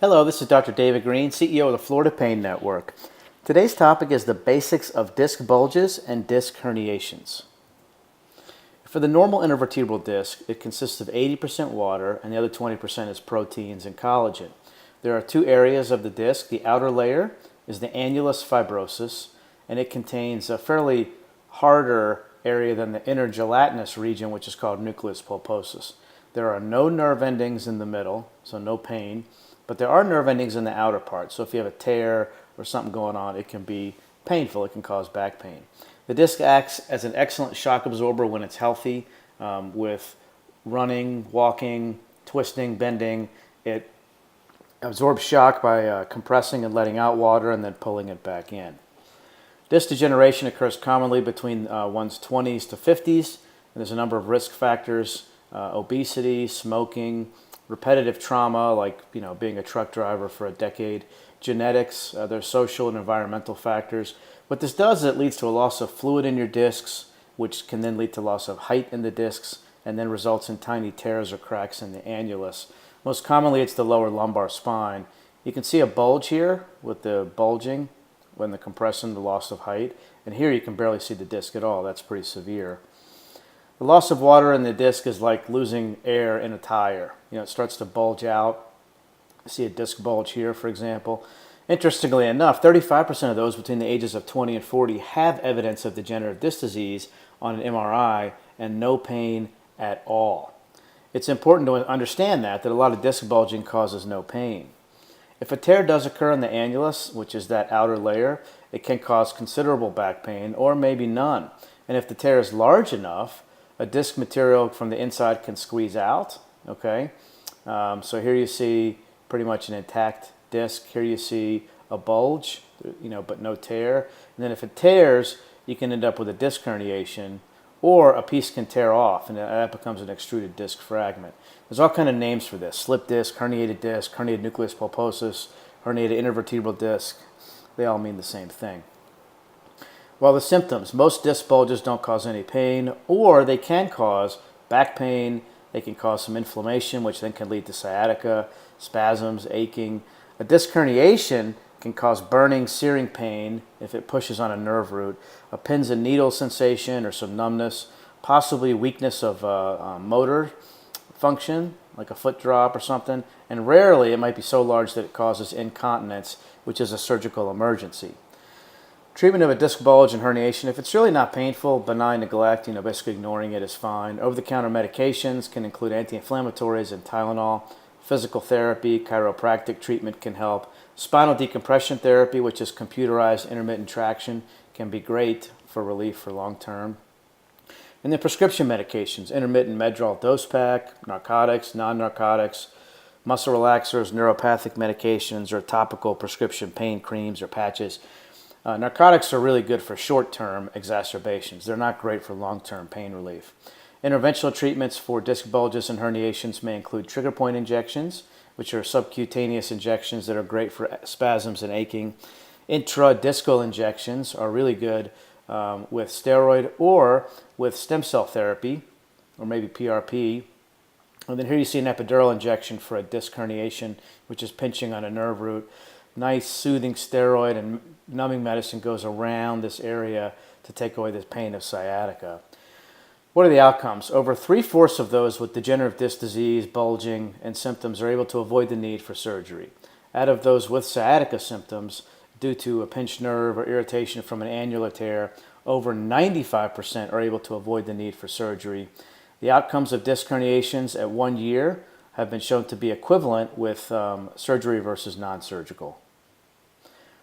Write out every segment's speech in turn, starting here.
Hello, this is Dr. David Green, CEO of the Florida Pain Network. Today's topic is the basics of disc bulges and disc herniations. For the normal intervertebral disc, it consists of 80% water and the other 20% is proteins and collagen. There are two areas of the disc. The outer layer is the annulus fibrosus, and it contains a fairly harder area than the inner gelatinous region, which is called nucleus pulposus. There are no nerve endings in the middle, so no pain, but there are nerve endings in the outer part. So if you have a tear or something going on, it can be painful. It can cause back pain. The disc acts as an excellent shock absorber when it's healthy, with running, walking, twisting, bending. It absorbs shock by compressing and letting out water and then pulling it back in. Disc degeneration occurs commonly between one's 20s to 50s. And there's a number of risk factors: obesity, smoking, repetitive trauma, like being a truck driver for a decade, genetics, there's social and environmental factors. What this does is it leads to a loss of fluid in your discs, which can then lead to loss of height in the discs, and then results in tiny tears or cracks in the annulus. Most commonly, it's the lower lumbar spine. You can see a bulge here with the bulging when the compression, the loss of height, and here you can barely see the disc at all. That's pretty severe. The loss of water in the disc is like losing air in a tire. It starts to bulge out. See a disc bulge here, for example. Interestingly enough, 35% of those between the ages of 20 and 40 have evidence of degenerative disc disease on an MRI and no pain at all. It's important to understand that a lot of disc bulging causes no pain. If a tear does occur in the annulus, which is that outer layer, it can cause considerable back pain or maybe none. And if the tear is large enough, a disc material from the inside can squeeze out. Okay, so here you see pretty much an intact disc. Here you see a bulge, but no tear. And then if it tears, you can end up with a disc herniation, or a piece can tear off, and that becomes an extruded disc fragment. There's all kinds of names for this: slip disc, herniated nucleus pulposus, herniated intervertebral disc. They all mean the same thing. Well, the symptoms: most disc bulges don't cause any pain, or they can cause back pain. They can cause some inflammation, which then can lead to sciatica, spasms, aching. A disc herniation can cause burning, searing pain if it pushes on a nerve root, a pins and needles sensation or some numbness, possibly weakness of motor function, like a foot drop or something, and rarely it might be so large that it causes incontinence, which is a surgical emergency. Treatment of a disc bulge and herniation: if it's really not painful, benign neglect, basically ignoring it is fine. Over-the-counter medications can include anti-inflammatories and Tylenol. Physical therapy, chiropractic treatment can help. Spinal decompression therapy, which is computerized intermittent traction, can be great for relief for long term. And then prescription medications: intermittent Medrol dose pack, narcotics, non-narcotics, muscle relaxers, neuropathic medications, or topical prescription pain creams or patches. Narcotics are really good for short-term exacerbations. They're not great for long-term pain relief. Interventional treatments for disc bulges and herniations may include trigger point injections, which are subcutaneous injections that are great for spasms and aching. Intradiscal injections are really good with steroid or with stem cell therapy, or maybe PRP. And then here you see an epidural injection for a disc herniation, which is pinching on a nerve root. Nice soothing steroid and numbing medicine goes around this area to take away the pain of sciatica. What are the outcomes? Over 3/4 of those with degenerative disc disease, bulging, and symptoms are able to avoid the need for surgery. Out of those with sciatica symptoms, due to a pinched nerve or irritation from an annular tear, over 95% are able to avoid the need for surgery. The outcomes of disc herniations at 1 year have been shown to be equivalent with surgery versus non-surgical.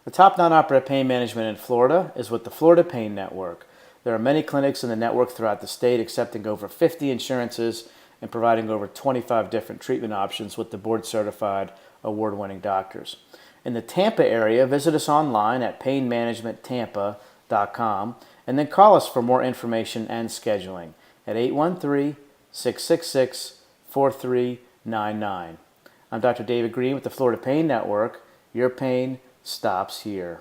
The top non-operative pain management in Florida is with the Florida Pain Network. There are many clinics in the network throughout the state, accepting over 50 insurances and providing over 25 different treatment options with the board-certified, award-winning doctors. In the Tampa area, visit us online at painmanagementtampa.com and then call us for more information and scheduling at 813-666-4399. I'm Dr. David Green with the Florida Pain Network. Your pain stops here.